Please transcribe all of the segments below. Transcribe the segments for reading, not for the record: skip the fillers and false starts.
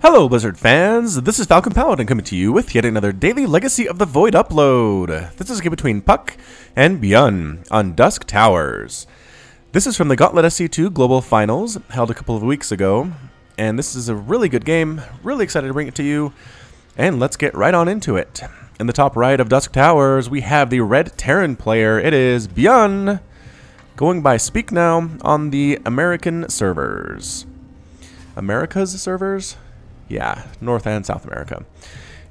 Hello Blizzard fans, this is Falcon Paladin coming to you with yet another daily Legacy of the Void upload. This is a game between puCK and ByuN on Dusk Towers. This is from the Gauntlet SC2 Global Finals, held a couple of weeks ago, and this is a really good game, really excited to bring it to you, and let's get right on into it. In the top right of Dusk Towers, we have the red Terran player. It is ByuN, going by Speak Now on the American servers. America's servers? Yeah, North and South America.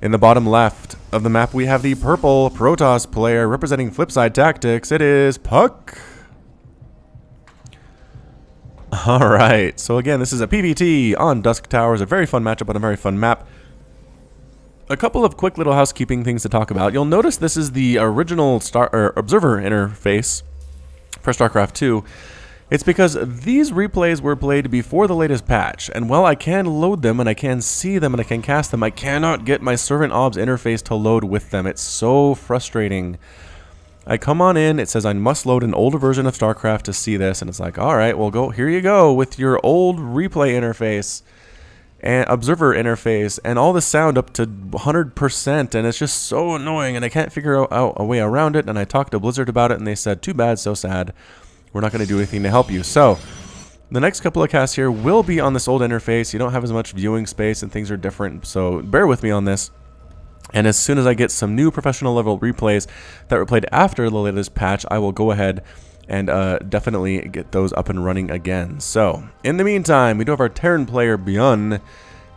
In the bottom left of the map, we have the purple Protoss player representing Flipside Tactics. It is puCK. Alright, so again, this is a PvT on Dusk Towers. A very fun matchup on a very fun map. A couple of quick little housekeeping things to talk about. You'll notice this is the original observer interface for StarCraft 2. It's because these replays were played before the latest patch, and while I can load them and I can see them and I can cast them, I cannot get my Servant Obs interface to load with them. It's so frustrating. I come on in, it says I must load an older version of StarCraft to see this, and it's like, alright, well go, here you go with your old replay interface and observer interface and all the sound up to 100%, and it's just so annoying and I can't figure out a way around it. And I talked to Blizzard about it and they said, too bad, so sad. We're not going to do anything to help you. So, the next couple of casts here will be on this old interface. You don't have as much viewing space and things are different, so bear with me on this. And as soon as I get some new professional level replays that were played after the latest patch, I will go ahead and definitely get those up and running again. So, in the meantime, we do have our Terran player ByuN.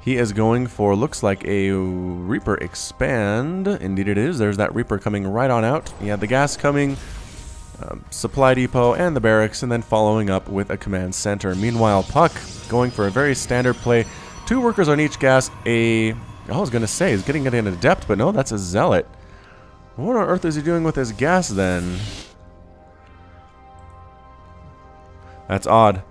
He is going for, looks like a Reaper expand. Indeed it is. There's that Reaper coming right on out. You have the gas coming. Supply depot and the barracks, and then following up with a command center. Meanwhile, puCK going for a very standard play. 2 workers on each gas. I was going to say, he's getting it in adept, but no, that's a zealot. What on earth is he doing with his gas then? That's odd.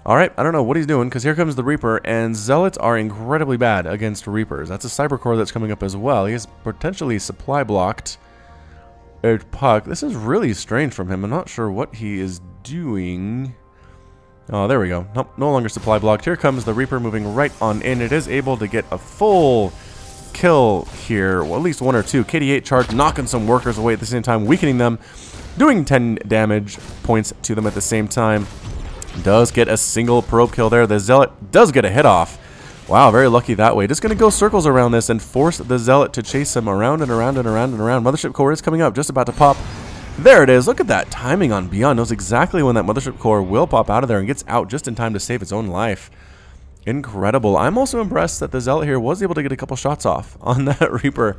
Alright, I don't know what he's doing, because here comes the Reaper, and zealots are incredibly bad against Reapers. That's a cyber core that's coming up as well. He is potentially supply blocked. puCK. This is really strange from him. I'm not sure what he is doing. Oh, there we go. Nope, no longer supply blocked. Here comes the Reaper moving right on in. It is able to get a full kill here. Well, at least 1 or 2. KD8 charge, knocking some workers away at the same time, weakening them, doing 10 damage points to them at the same time. Does get a single probe kill there. The Zealot does get a hit off. Wow, very lucky that way. Just going to go circles around this and force the Zealot to chase him around and around and around and around. Mothership core is coming up, just about to pop. There it is. Look at that timing on ByuN. Knows exactly when that Mothership core will pop out of there and gets out just in time to save its own life. Incredible. I'm also impressed that the Zealot here was able to get a couple shots off on that Reaper.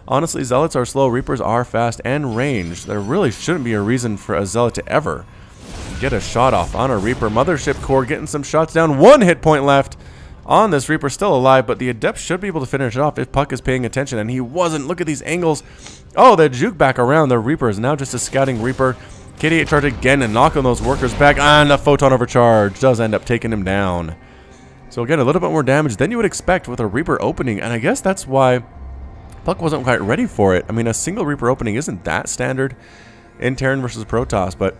Honestly, Zealots are slow. Reapers are fast and ranged. There really shouldn't be a reason for a Zealot to ever get a shot off on a Reaper. Mothership core getting some shots down. 1 hit point left on this Reaper, still alive, but the Adept should be able to finish it off if puCK is paying attention, and he wasn't. Look at these angles. Oh, the juke back around. The Reaper is now just a scouting Reaper. KD8 charge again and knocking those workers back, and a photon overcharge does end up taking him down. So again, a little bit more damage than you would expect with a Reaper opening, and I guess that's why puCK wasn't quite ready for it. I mean, a single Reaper opening isn't that standard in Terran versus Protoss, but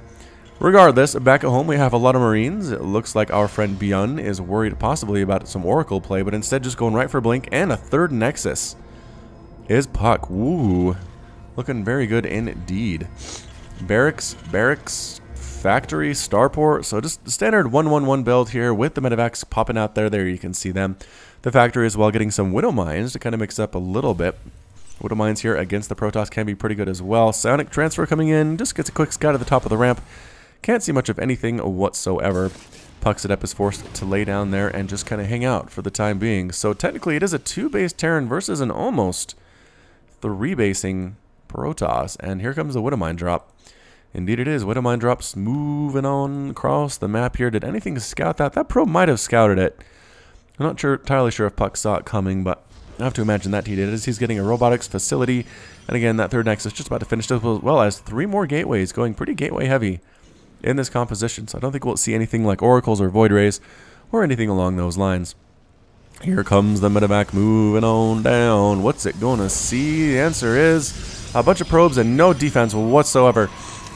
regardless, back at home we have a lot of Marines. It looks like our friend ByuN is worried possibly about some Oracle play, but instead just going right for Blink, and a 3rd Nexus is puCK. Woo. Looking very good indeed. Barracks, factory, starport. So just the standard 1-1-1 build here with the medevacs popping out there. There you can see them. The factory as well, getting some Widow Mines to kind of mix up a little bit. Widow Mines here against the Protoss can be pretty good as well. Sonic transfer coming in, just gets a quick scout at the top of the ramp. Can't see much of anything whatsoever. puCK's Adept is forced to lay down there and just kind of hang out for the time being. So technically it is a 2-base Terran versus an almost 3-basing Protoss. And here comes the Widow Mine drop. Indeed it is. Widow Mine drops moving on across the map here. Did anything scout that? That probe might have scouted it. I'm not entirely sure if puCK saw it coming, but I have to imagine that he did, as he's getting a robotics facility. And again, that 3rd Nexus just about to finish, as well as 3 more gateways, going pretty gateway heavy in this composition. So I don't think we'll see anything like Oracles or Void Rays or anything along those lines. Here comes the medevac moving on down. What's it gonna see? The answer is a bunch of probes and no defense whatsoever.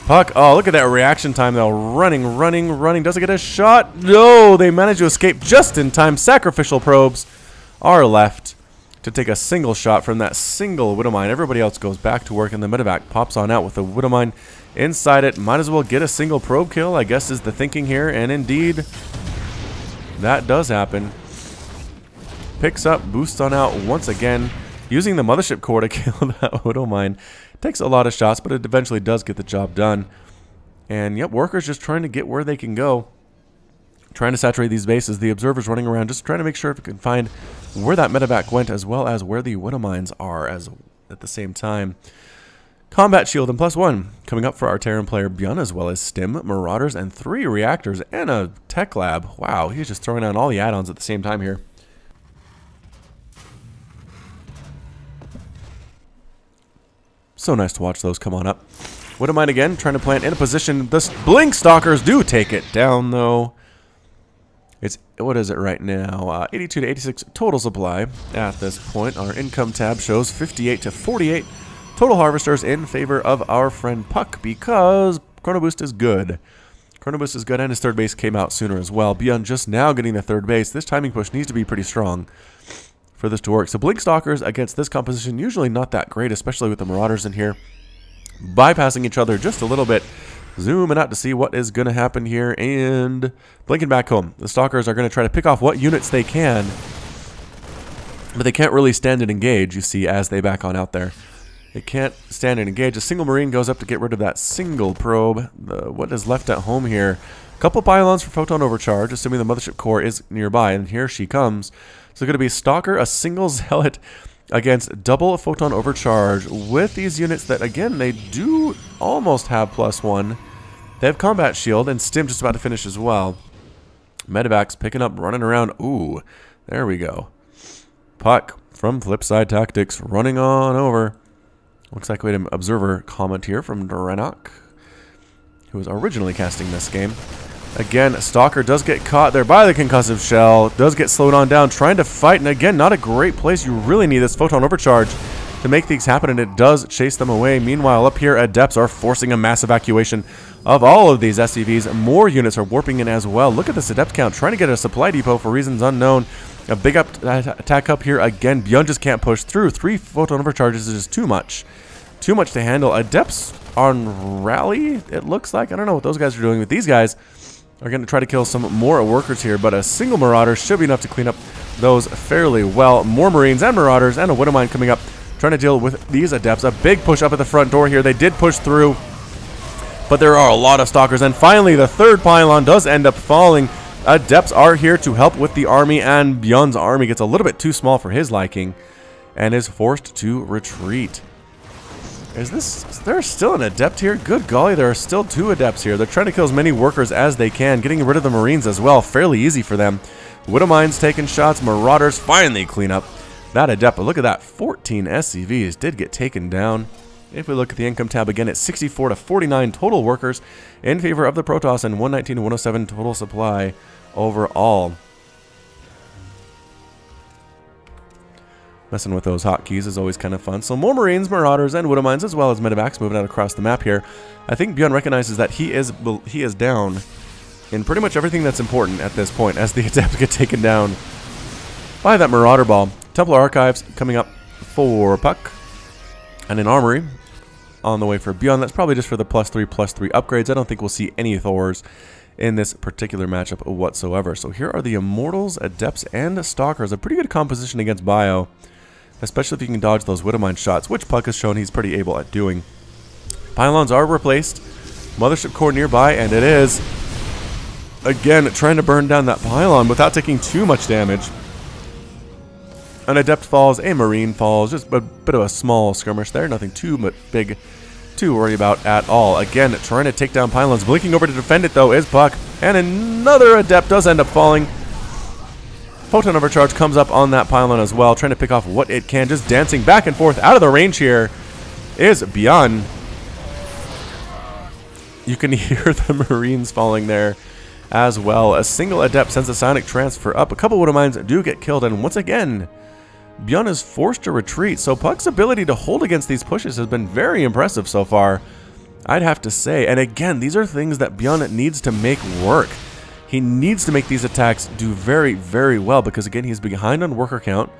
puCK, oh, look at that reaction time though. Running. Doesn't get a shot. No, they managed to escape just in time. Sacrificial probes are left to take a single shot from that single Widowmine. Everybody else goes back to work, and the medevac pops on out with the Widowmine inside it. Might as well get a single probe kill, I guess, is the thinking here, and indeed, that does happen. Picks up, boosts on out once again, using the mothership core to kill that Widowmine. Takes a lot of shots, but it eventually does get the job done. And yep, workers just trying to get where they can go. Trying to saturate these bases. The observers running around, just trying to make sure if we can find where that medevac went, as well as where the Widowmines are at the same time. Combat shield and +1 coming up for our Terran player ByuN, as well as stim, marauders, and 3 reactors and a tech lab. Wow, he's just throwing out all the add-ons at the same time here. So nice to watch those come on up. Widowmine again, trying to plant in a position. The Blink Stalkers do take it down, though. It's, what is it right now? 82 to 86 total supply at this point. Our income tab shows 58 to 48 total harvesters in favor of our friend puCK, because Chrono Boost is good. Chrono Boost is good, and his third base came out sooner as well. ByuN just now getting the third base. This timing push needs to be pretty strong for this to work. So Blink Stalkers against this composition, usually not that great, especially with the Marauders in here. Bypassing each other just a little bit. Zooming out to see what is going to happen here, and blinking back home. The Stalkers are going to try to pick off what units they can, but they can't really stand and engage, you see, as they back on out there. They can't stand and engage. A single Marine goes up to get rid of that single probe. What is left at home here? A couple pylons for photon overcharge, assuming the mothership core is nearby, and here she comes. So going to be Stalker, a single Zealot, against double photon overcharge with these units that, again, they do almost have +1. They have combat shield, and stim just about to finish as well. Medevac's picking up, running around. Ooh, there we go. puCK from Flipside Tactics running on over. Looks like we had an observer comment here from Drenok, who was originally casting this game. Again, Stalker does get caught there by the concussive shell, does get slowed on down, trying to fight, and again, not a great place. You really need this photon overcharge to make things happen, and it does chase them away. Meanwhile, up here, Adepts are forcing a mass evacuation of all of these SCVs. More units are warping in as well. Look at this Adept count, trying to get a supply depot for reasons unknown. A big attack up here again. ByuN just can't push through. 3 photon overcharges is just too much. Too much to handle. Adepts on rally, it looks like. I don't know what those guys are doing, but these guys are going to try to kill some more workers here, but a single Marauder should be enough to clean up those fairly well. More Marines and Marauders and a Widowmine coming up, trying to deal with these Adepts. A big push up at the front door here. They did push through, but there are a lot of Stalkers, and finally the third pylon does end up falling. Adepts are here to help with the army, and ByuN's army gets a little bit too small for his liking and is forced to retreat. Is there still an Adept here? Good golly, there are still 2 Adepts here. They're trying to kill as many workers as they can, getting rid of the Marines as well. Fairly easy for them. Widowmines taking shots. Marauders finally clean up that Adept. But look at that, 14 SCVs did get taken down. If we look at the income tab again, it's 64 to 49 total workers in favor of the Protoss, and 119 to 107 total supply overall. Messing with those hotkeys is always kind of fun. So more Marines, Marauders, and Widowmines, as well as Medevacs moving out across the map here. I think ByuN recognizes that he is down in pretty much everything that's important at this point, as the Adepts get taken down by that Marauder ball. Templar Archives coming up for puCK, and an Armory on the way for ByuN. That's probably just for the +3/+3 upgrades. I don't think we'll see any Thors in this particular matchup whatsoever. So here are the Immortals, Adepts, and Stalkers. A pretty good composition against Bio, especially if you can dodge those Widowmine shots, which puCK has shown he's pretty able at doing. Pylons are replaced. Mothership core nearby, and it is, again, trying to burn down that pylon without taking too much damage. An Adept falls, a Marine falls, just a bit of a small skirmish there, nothing too big to worry about at all. Again, trying to take down pylons, blinking over to defend it though is puCK, and another Adept does end up falling. Photon overcharge comes up on that pylon as well, trying to pick off what it can, just dancing back and forth out of the range here is ByuN. You can hear the Marines falling there as well. A single Adept sends a sonic transfer up. A couple Widowmines do get killed, and once again, ByuN is forced to retreat, so puCK's ability to hold against these pushes has been very impressive so far, I'd have to say. And again, these are things that ByuN needs to make work. He needs to make these attacks do very, very well because, again, he's behind on worker count.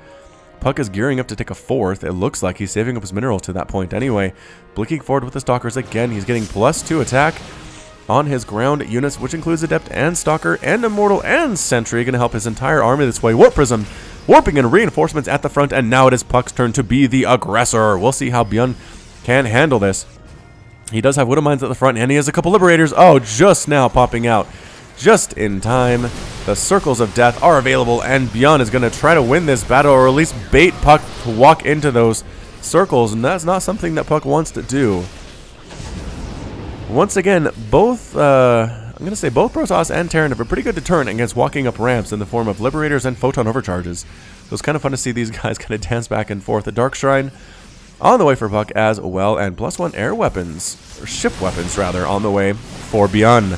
puCK is gearing up to take a fourth. It looks like he's saving up his minerals to that point anyway. Blinking forward with the Stalkers again. He's getting +2 attack on his ground units, which includes Adept and Stalker and Immortal and Sentry. Going to help his entire army this way. Warp Prism, warping in reinforcements at the front, and now it is puCK's turn to be the aggressor. We'll see how ByuN can handle this. He does have Widow Mines at the front, and he has a couple Liberators. Oh, just now popping out. Just in time. The Circles of Death are available, and ByuN is going to try to win this battle, or at least bait puCK to walk into those circles, and that's not something that puCK wants to do. Once again, both, I'm going to say both Protoss and Terran have a pretty good deterrent against walking up ramps in the form of Liberators and Photon Overcharges. So it's kind of fun to see these guys kind of dance back and forth. The Dark Shrine on the way for puCK as well, and +1 air weapons, or ship weapons rather, on the way for ByuN.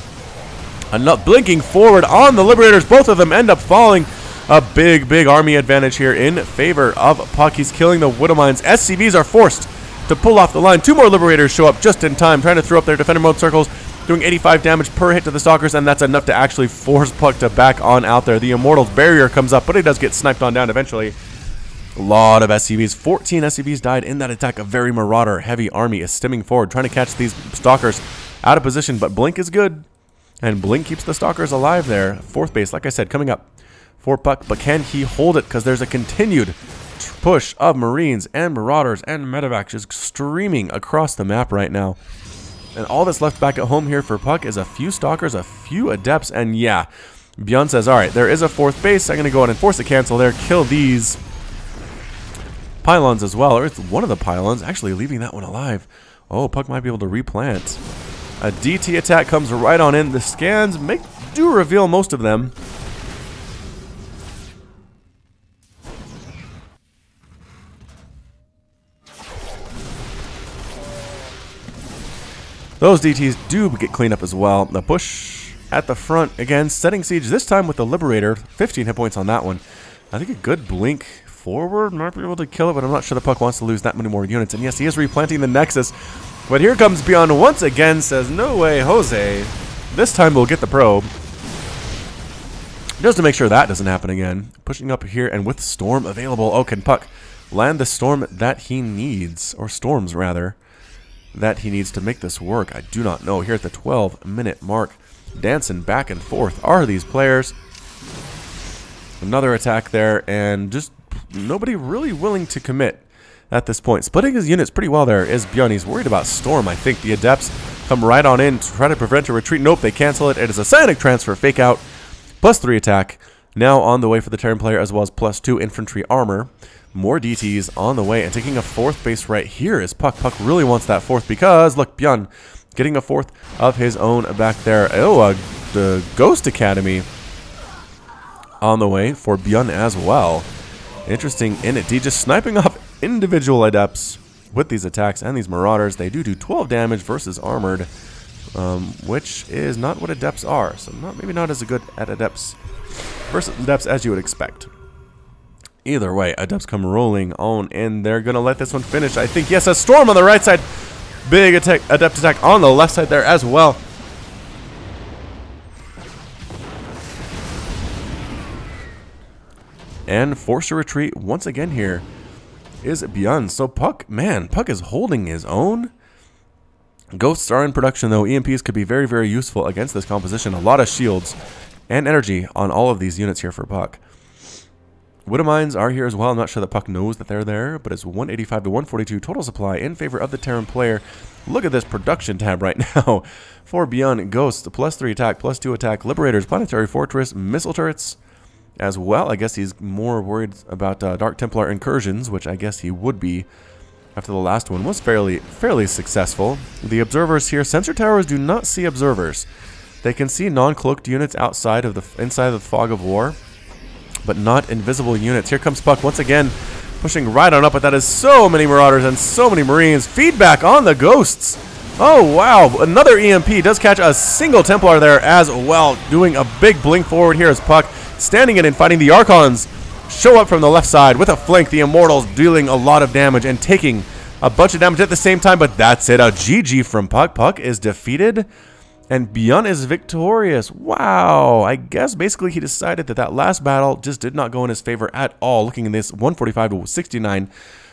Enough blinking forward on the Liberators. Both of them end up falling. A big, big army advantage here in favor of puCK. He's killing the Widow Mines. SCVs are forced to pull off the line. 2 more Liberators show up just in time, trying to throw up their Defender Mode circles, doing 85 damage per hit to the Stalkers, and that's enough to actually force puCK to back on out there. The Immortal's barrier comes up, but he does get sniped on down eventually. A lot of SCVs. 14 SCVs died in that attack. A very Marauder heavy army is stimming forward, trying to catch these Stalkers out of position, but Blink is good. And Blink keeps the Stalkers alive there. 4th base, like I said, coming up for puCK. But can he hold it? Because there's a continued push of Marines and Marauders and Medevacs just streaming across the map right now. And all that's left back at home here for puCK is a few Stalkers, a few Adepts, and yeah, ByuN says, alright, there is a 4th base. I'm going to go ahead and force a cancel there. Kill these pylons as well. Or it's one of the pylons, actually leaving that one alive. Oh, puCK might be able to replant. A DT attack comes right on in. The scans do reveal most of them. Those DTs do get cleaned up as well. The push at the front, again, setting siege, this time with the Liberator. 15 hit points on that one. I think a good blink forward might be able to kill it, but I'm not sure the puCK wants to lose that many more units. And yes, he is replanting the Nexus. But here comes ByuN once again, says, no way, Jose. This time we'll get the probe. Just to make sure that doesn't happen again. Pushing up here, and with Storm available. Oh, can puCK land the Storm that he needs? Or Storms, rather, that he needs to make this work? I do not know. Here at the 12-minute mark, dancing back and forth are these players. Another attack there, and just nobody really willing to commit at this point. Splitting his units pretty well there is ByuN. He's worried about Storm. I think the Adepts come right on in to try to prevent a retreat. Nope, they cancel it. It is a Psionic Transfer, fake out, +3 attack. Now on the way for the Terran player, as well as +2 infantry armor. More DTs on the way, and taking a 4th base right here is puCK. puCK really wants that 4th because, look, ByuN getting a 4th of his own back there. Oh, the Ghost Academy on the way for ByuN as well. Interesting in it. D just sniping off individual Adepts with these attacks and these Marauders. They do 12 damage versus armored, which is not what Adepts are. So maybe not as good at Adepts versus Adepts as you would expect. Either way, Adepts come rolling on, and they're going to let this one finish. I think, yes, a Storm on the right side. Big attack, Adept attack on the left side there as well. And forced to retreat once again here is ByuN. So puCK, man, puCK is holding his own. Ghosts are in production, though. EMPs could be very, very useful against this composition. A lot of shields and energy on all of these units here for puCK. Widow Mines are here as well. I'm not sure that puCK knows that they're there, but it's 185 to 142 total supply in favor of the Terran player. Look at this production tab right now for ByuN. Ghosts, +3 attack, +2 attack, Liberators, Planetary Fortress, missile turrets as well. I guess he's more worried about Dark Templar incursions, which I guess he would be after the last one was fairly successful. The observers here, sensor towers do not see observers. They can see non-cloaked units inside of the fog of war, but not invisible units. Here comes puCK once again, pushing right on up, but that is so many Marauders and so many Marines. Feedback on the Ghosts. Oh, wow. Another EMP does catch a single Templar there as well, doing a big blink forward here as puCK standing in and fighting the Archons. Show up from the left side with a flank. The Immortals dealing a lot of damage and taking a bunch of damage at the same time, but that's it. A GG from puCK. puCK is defeated And ByuN is victorious. Wow. I guess basically he decided that that last battle just did not go in his favor at all. Looking at this 145 to 69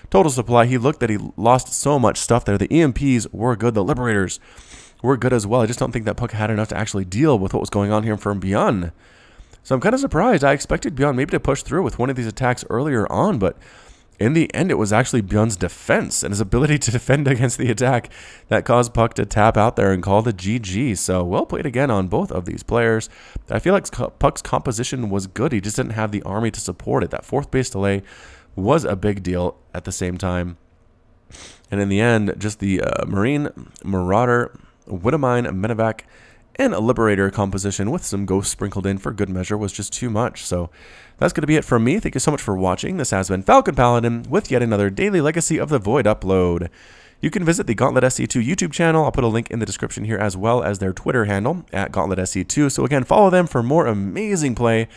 total supply, he looked that he lost so much stuff there. The EMPs were good. The Liberators were good as well. I just don't think that puCK had enough to actually deal with what was going on here from ByuN. So I'm kind of surprised. I expected ByuN maybe to push through with one of these attacks earlier on, but in the end, it was actually ByuN's defense and his ability to defend against the attack that caused puCK to tap out there and call the GG. So well played again on both of these players. I feel like puCK's composition was good. He just didn't have the army to support it. That 4th base delay was a big deal at the same time. And in the end, just the Marine, Marauder, Widowmine, Medevac, and a Liberator composition with some Ghosts sprinkled in for good measure was just too much. So that's going to be it from me. Thank you so much for watching. This has been Falcon Paladin with yet another daily Legacy of the Void upload. You can visit the Gauntlet SC2 YouTube channel. I'll put a link in the description here as well as their Twitter handle at Gauntlet SC2. So again, follow them for more amazing play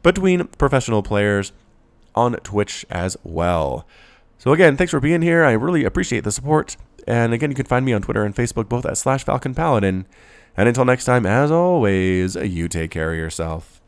between professional players on Twitch as well. So again, thanks for being here. I really appreciate the support. And again, you can find me on Twitter and Facebook both at /FalconPaladin. And until next time, as always, you take care of yourself.